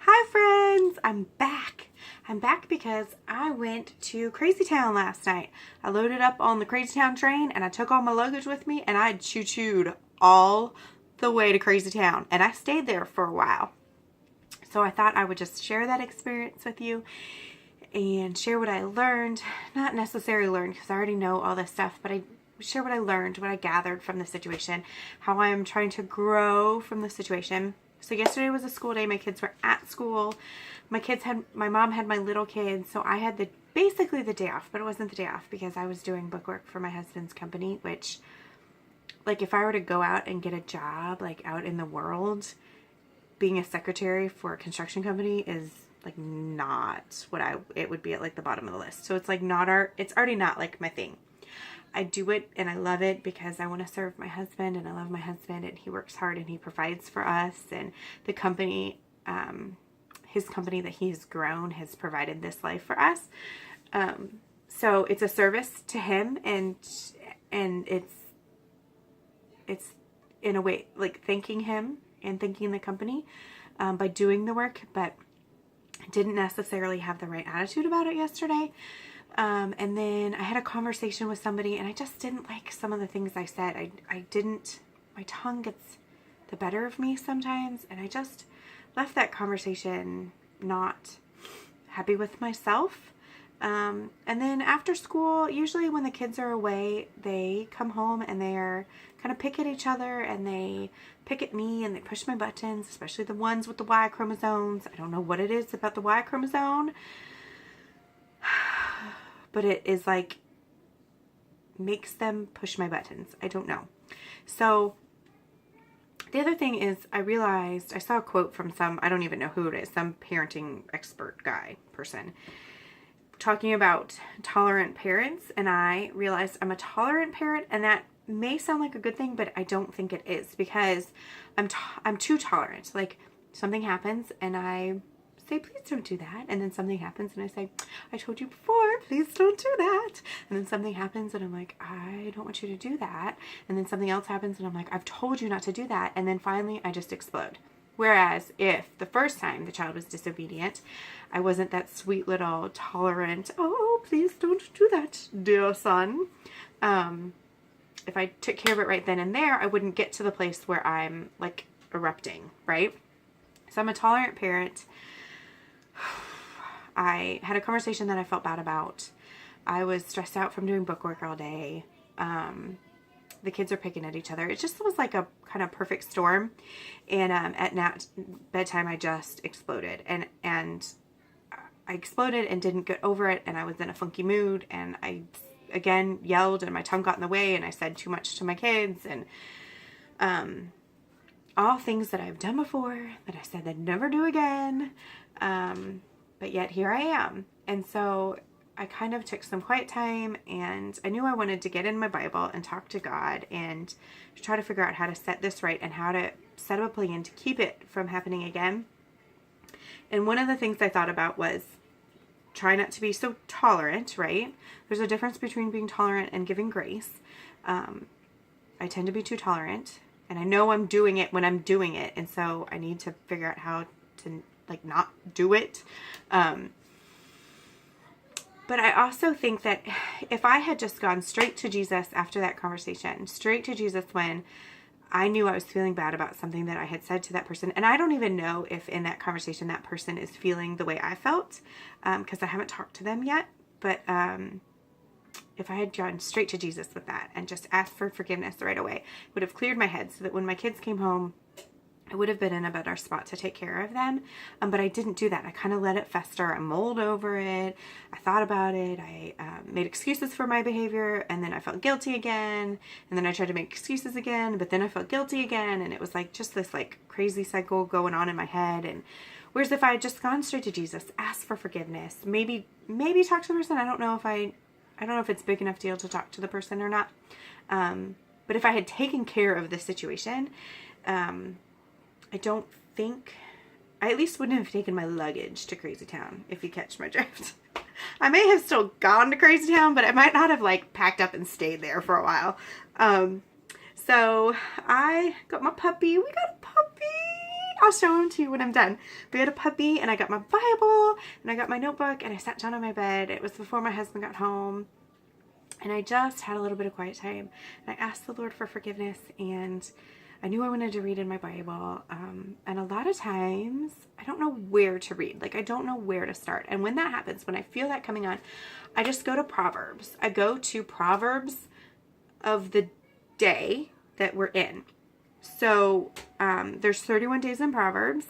Hi friends, I'm back. I'm back because I went to Crazy Town last night. I loaded up on the Crazy Town train and I took all my luggage with me and I choo-chooed all the way to Crazy Town and I stayed there for a while. So I thought I would just share that experience with you and share what I learned. Not necessarily learned because I already know all this stuff, but I share what I learned, what I gathered from the situation, how I am trying to grow from the situation. So yesterday was a school day. My kids were at school. My mom had my little kids, so I had basically the day off, but it wasn't the day off because I was doing bookwork for my husband's company, which, like, if I were to go out and get a job, like, out in the world, being a secretary for a construction company is, like, not what it would be at, like, the bottom of the list. So it's, like, it's already not, like, my thing. I do it and I love it because I want to serve my husband and I love my husband and he works hard and he provides for us, and the company, his company that he's grown has provided this life for us. So it's a service to him and it's in a way like thanking him and thanking the company by doing the work, but I didn't necessarily have the right attitude about it yesterday. And then I had a conversation with somebody and I just didn't like some of the things I said. My tongue gets the better of me sometimes, and I just left that conversation not happy with myself. And then after school, usually when the kids are away, they come home and they're kind of pick at each other and they pick at me and they push my buttons, especially the ones with the Y chromosomes. I don't know what it is about the Y chromosome, but it is like makes them push my buttons. I don't know. So the other thing is I realized I saw a quote from I don't even know who it is, some parenting expert person talking about tolerant parents, and I realized I'm a tolerant parent, and that may sound like a good thing, but I don't think it is, because I'm too tolerant. Like, something happens and I say, please don't do that. And then something happens and I say, I told you before, please don't do that. And then something happens and I'm like, I don't want you to do that. And then something else happens and I'm like, I've told you not to do that. And then finally I just explode. Whereas if the first time the child was disobedient, I wasn't that sweet little tolerant, oh, please don't do that, dear son. If I took care of it right then and there, I wouldn't get to the place where I'm like erupting, right? So I'm a tolerant parent. I had a conversation that I felt bad about. I was stressed out from doing bookwork all day. The kids are picking at each other. It just was like a kind of perfect storm. And at bedtime, I just exploded. And I exploded and didn't get over it. And I was in a funky mood. And I, again, yelled and my tongue got in the way. And I said too much to my kids. And all things that I've done before that I said I'd never do again. But yet here I am. And so I kind of took some quiet time and I knew I wanted to get in my Bible and talk to God and try to figure out how to set this right and how to set up a plan to keep it from happening again. And one of the things I thought about was try not to be so tolerant, right? There's a difference between being tolerant and giving grace. I tend to be too tolerant, and I know I'm doing it when I'm doing it. And so I need to figure out how to like not do it. But I also think that if I had just gone straight to Jesus after that conversation, straight to Jesus when I knew I was feeling bad about something that I had said to that person, and I don't even know if in that conversation that person is feeling the way I felt, because I haven't talked to them yet, but if I had gone straight to Jesus with that and just asked for forgiveness right away, it would have cleared my head so that when my kids came home, I would have been in a better spot to take care of them. But I didn't do that. I kind of let it fester. I mulled over it. I thought about it. I made excuses for my behavior, and then I felt guilty again. And then I tried to make excuses again, but then I felt guilty again. And it was like just this like crazy cycle going on in my head. And whereas if I had just gone straight to Jesus, asked for forgiveness, maybe talk to the person. I don't know if it's a big enough deal to talk to the person or not. But if I had taken care of this situation, I don't think, I at least wouldn't have taken my luggage to Crazy Town, if you catch my drift. I may have still gone to Crazy Town, but I might not have like packed up and stayed there for a while. So I got my puppy. We got a puppy. I'll show them to you when I'm done. We had a puppy, and I got my Bible, and I got my notebook, and I sat down on my bed. It was before my husband got home, and I just had a little bit of quiet time. And I asked the Lord for forgiveness, and I knew I wanted to read in my Bible. And a lot of times, I don't know where to read. Like, I don't know where to start. And when that happens, when I feel that coming on, I just go to Proverbs. I go to Proverbs of the day that we're in. So there's 31 days in Proverbs.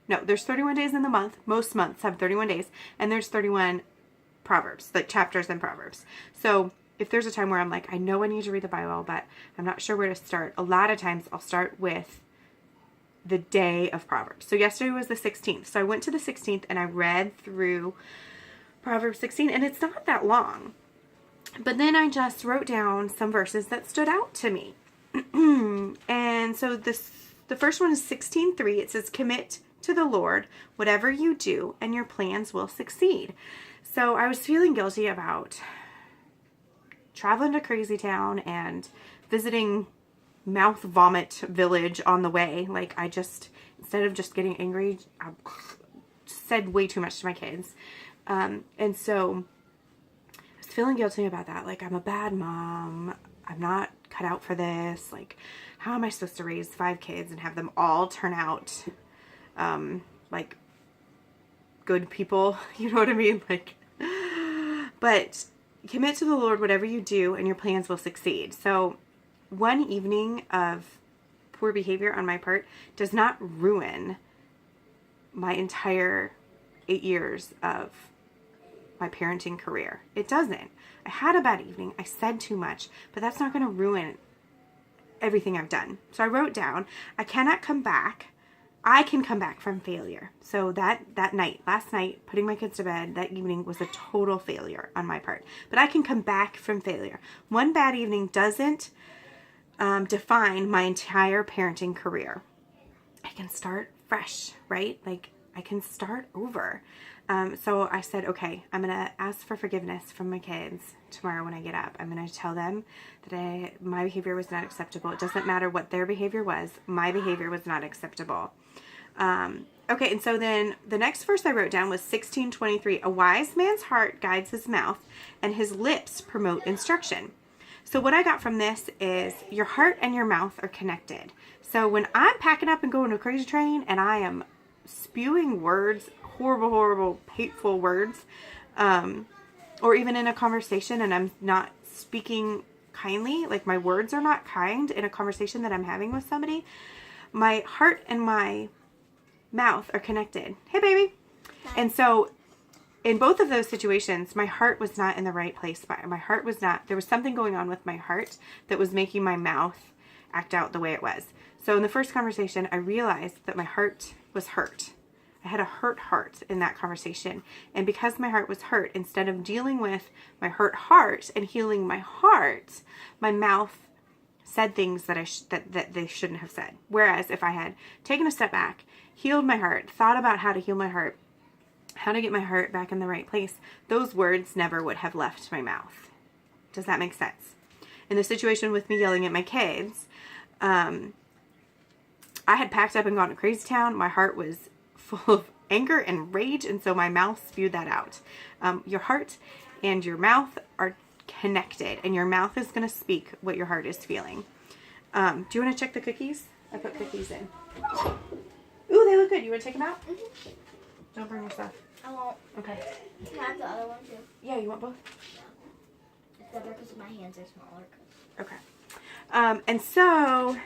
No, there's 31 days in the month. Most months have 31 days. And there's 31 Proverbs, like chapters in Proverbs. So if there's a time where I'm like, I know I need to read the Bible, but I'm not sure where to start, a lot of times I'll start with the day of Proverbs. So yesterday was the 16th. So I went to the 16th and I read through Proverbs 16, and it's not that long. But then I just wrote down some verses that stood out to me. And so the first one is 16:3. It says, commit to the Lord whatever you do, and your plans will succeed. So I was feeling guilty about traveling to Crazy Town and visiting Mouth Vomit Village on the way. Like, I just, instead of just getting angry, I said way too much to my kids. And so I was feeling guilty about that. Like, I'm a bad mom. I'm not cut out for this. Like, how am I supposed to raise 5 kids and have them all turn out, like, good people? You know what I mean? Like, but commit to the Lord whatever you do, and your plans will succeed. So one evening of poor behavior on my part does not ruin my entire 8 years of my parenting career. It doesn't. I had a bad evening. I said too much, but that's not going to ruin everything I've done. So I wrote down, I cannot come back. I can come back from failure. So that night, last night, putting my kids to bed, that evening was a total failure on my part. But I can come back from failure. One bad evening doesn't define my entire parenting career. I can start fresh, right? Like, I can start over. So I said, okay, I'm going to ask for forgiveness from my kids tomorrow when I get up. I'm going to tell them that my behavior was not acceptable. It doesn't matter what their behavior was. My behavior was not acceptable. Okay, and so then the next verse I wrote down was 16:23. A wise man's heart guides his mouth, and his lips promote instruction. So what I got from this is your heart and your mouth are connected. So when I'm packing up and going to a crazy train and I am spewing words, horrible, hateful words, or even in a conversation and I'm not speaking kindly, like my words are not kind in a conversation that I'm having with somebody, my heart and my mouth are connected. Hey, baby. And so in both of those situations, my heart was not in the right place. My heart was not, there was something going on with my heart that was making my mouth act out the way it was. So in the first conversation, I realized that my heart was hurt. I had a hurt heart in that conversation. And because my heart was hurt, instead of dealing with my hurt heart and healing my heart, my mouth said things that that they shouldn't have said. Whereas if I had taken a step back, healed my heart, thought about how to heal my heart, how to get my heart back in the right place, those words never would have left my mouth. Does that make sense? In the situation with me yelling at my kids, I had packed up and gone to Crazy Town. My heart was full of anger and rage, and so my mouth spewed that out. Your heart and your mouth are connected, and your mouth is going to speak what your heart is feeling. Do you want to check the cookies? I put cookies in. Ooh, they look good. You want to take them out? Mm-hmm. Don't burn your stuff. I won't. Okay. Can I have the other one too? Yeah, you want both? Yeah. It's better because my hands are smaller. Okay. And so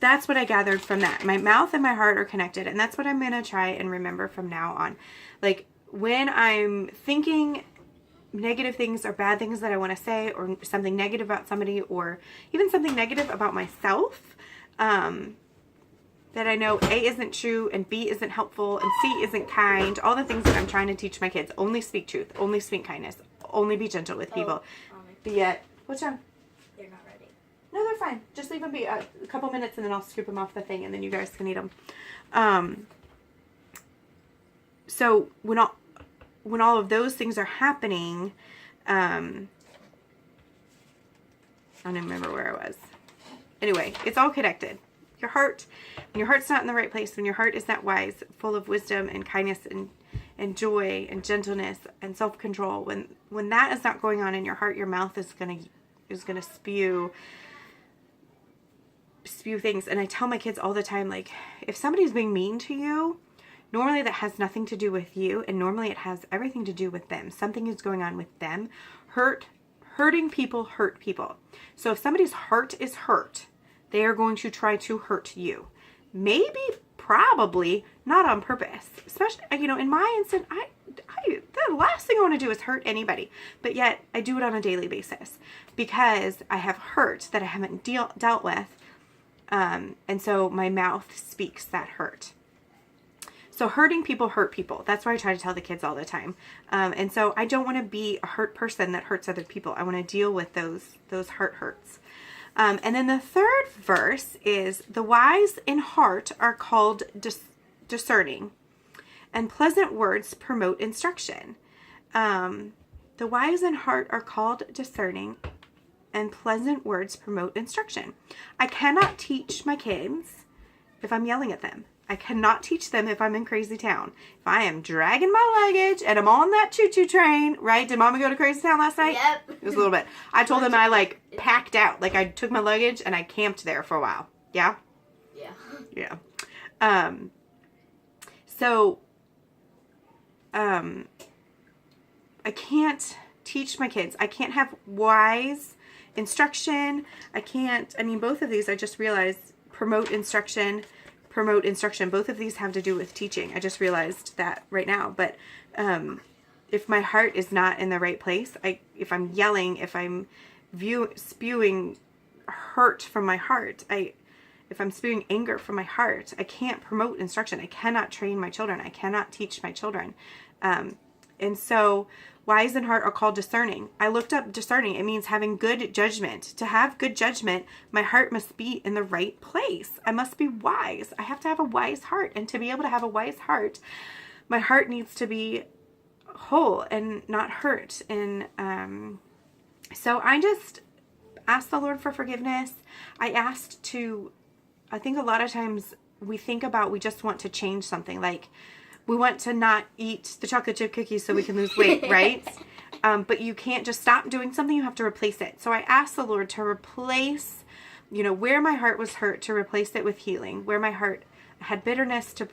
that's what I gathered from that. My mouth and my heart are connected, and that's what I'm going to try and remember from now on. Like, when I'm thinking negative things or bad things that I want to say, or something negative about somebody, or even something negative about myself, that I know A isn't true, and B isn't helpful, and C isn't kind, all the things that I'm trying to teach my kids. Only speak truth, only speak kindness, only be gentle with people. What's wrong? They're not ready. No, they're fine. Just leave them be a couple minutes, and then I'll scoop them off the thing, and then you guys can eat them. So when all of those things are happening, I don't even remember where I was. Anyway, it's all connected. Your heart, when your heart's not in the right place, when your heart is not wise, full of wisdom and kindness and joy and gentleness and self-control, when that is not going on in your heart, your mouth is gonna spew things. And I tell my kids all the time, like, if somebody's being mean to you, normally that has nothing to do with you, and normally it has everything to do with them. Something is going on with them. Hurting people hurt people. So if somebody's heart is hurt, they are going to try to hurt you. Maybe, probably, not on purpose. Especially, in my instance, the last thing I want to do is hurt anybody. But yet, I do it on a daily basis. Because I have hurt that I haven't dealt with. And so my mouth speaks that hurt. So hurting people hurt people. That's why I try to tell the kids all the time. And so I don't want to be a hurt person that hurts other people. I want to deal with those hurts. And then the third verse is, the wise in heart are called discerning, and pleasant words promote instruction. The wise in heart are called discerning, and pleasant words promote instruction. I cannot teach my kids if I'm yelling at them. I cannot teach them if I'm in Crazy Town. If I am dragging my luggage and I'm on that choo-choo train, right? Did Mommy go to Crazy Town last night? Yep. It was a little bit. I told them I packed out. Like, I took my luggage and I camped there for a while. Yeah? Yeah. Yeah. I can't teach my kids. I can't have wise instruction. Both of these I just realized promote instruction. Both of these have to do with teaching. I just realized that right now. But if my heart is not in the right place, if I'm yelling, if I'm spewing hurt from my heart, if I'm spewing anger from my heart, I can't promote instruction. I cannot train my children. I cannot teach my children. And so wise in heart are called discerning. I looked up discerning. It means having good judgment. To have good judgment, my heart must be in the right place. I must be wise. I have to have a wise heart. And to be able to have a wise heart, my heart needs to be whole and not hurt. And so I just asked the Lord for forgiveness. I think a lot of times we just want to change something. Like, we want to not eat the chocolate chip cookies so we can lose weight, right? But you can't just stop doing something. You have to replace it. So I asked the Lord to replace, where my heart was hurt, to replace it with healing. Where my heart had bitterness, to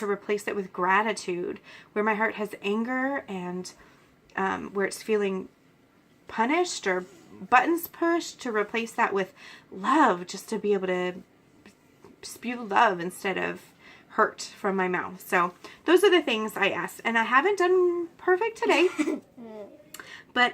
replace it with gratitude. Where my heart has anger and where it's feeling punished or buttons pushed, to replace that with love, just to be able to spew love instead of hurt from my mouth. So those are the things I asked, and I haven't done perfect today, but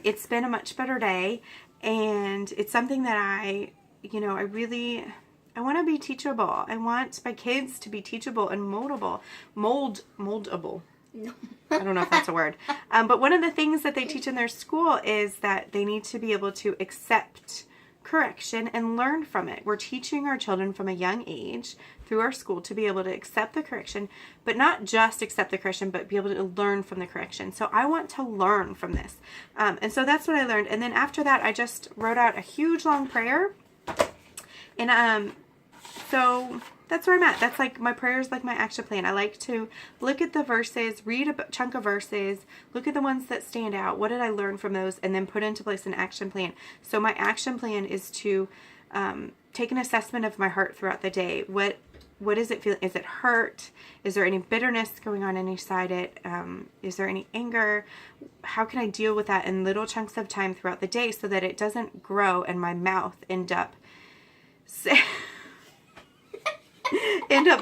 it's been a much better day, and it's something that I want to be teachable. I want my kids to be teachable and moldable. No. I don't know if that's a word. But one of the things that they teach in their school is that they need to be able to accept correction and learn from it. We're teaching our children from a young age through our school to be able to accept the correction, but not just accept the correction, but be able to learn from the correction. So I want to learn from this. And so that's what I learned. And then after that, I just wrote out a huge long prayer. And so that's where I'm at. That's like my prayers, like my action plan. I like to look at the verses, read a chunk of verses, look at the ones that stand out. What did I learn from those? And then put into place an action plan. So my action plan is to take an assessment of my heart throughout the day. What is it feeling? Is it hurt? Is there any bitterness going on inside it? Is there any anger? How can I deal with that in little chunks of time throughout the day so that it doesn't grow and my mouth end up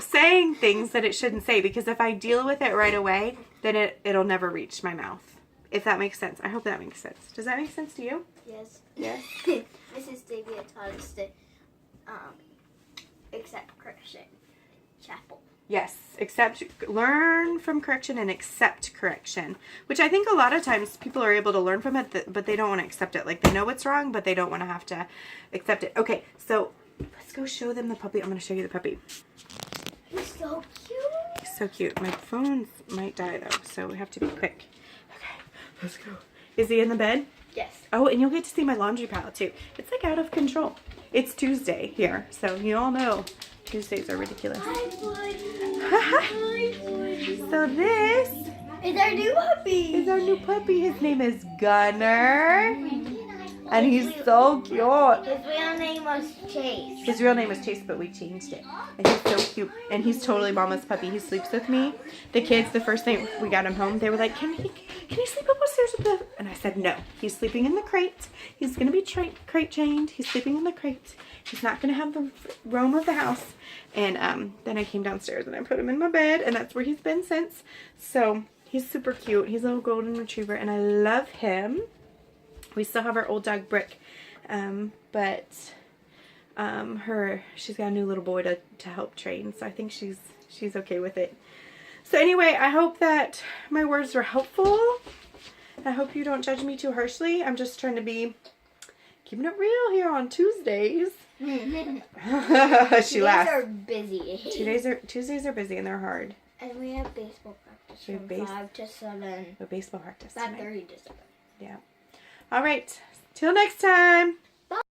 saying things that it shouldn't say? Because if I deal with it right away, then it'll never reach my mouth. If that makes sense. I hope that makes sense. Does that make sense to you? Yes. Yes. Mrs. Davia taught us to accept correction. Chapel. Yes, learn from correction and accept correction, which I think a lot of times people are able to learn from it, but they don't want to accept it. Like, they know it's wrong, but they don't want to have to accept it. Okay, so let's go show them the puppy. I'm going to show you the puppy. He's so cute. He's so cute. My phone might die, though, so we have to be quick. Okay, let's go. Is he in the bed? Yes. Oh, and you'll get to see my laundry pile, too. It's, like, out of control. It's Tuesday here, so you all know Tuesdays are ridiculous. So this is our new puppy. is our new puppy. His name is Gunner. And he's so cute. His real name was Chase. His real name was Chase, but we changed it. And he's so cute. And he's totally Mama's puppy. He sleeps with me. The kids, the first night we got him home, they were like, can he sleep upstairs with the... And I said, no. He's sleeping in the crate. He's going to be crate chained. He's sleeping in the crate. He's not going to have the roam of the house. And then I came downstairs and I put him in my bed. And that's where he's been since. So he's super cute. He's a little golden retriever. And I love him. We still have our old dog Brick, but she's got a new little boy to help train, so I think she's okay with it. So anyway, I hope that my words were helpful. I hope you don't judge me too harshly. I'm just trying to be keeping it real here on Tuesdays. She laughs. Tuesdays are busy. Tuesdays are busy and they're hard. And we have baseball practice from 5 to 7. A baseball practice. 5:30 to 7. Yeah. All right. Till next time.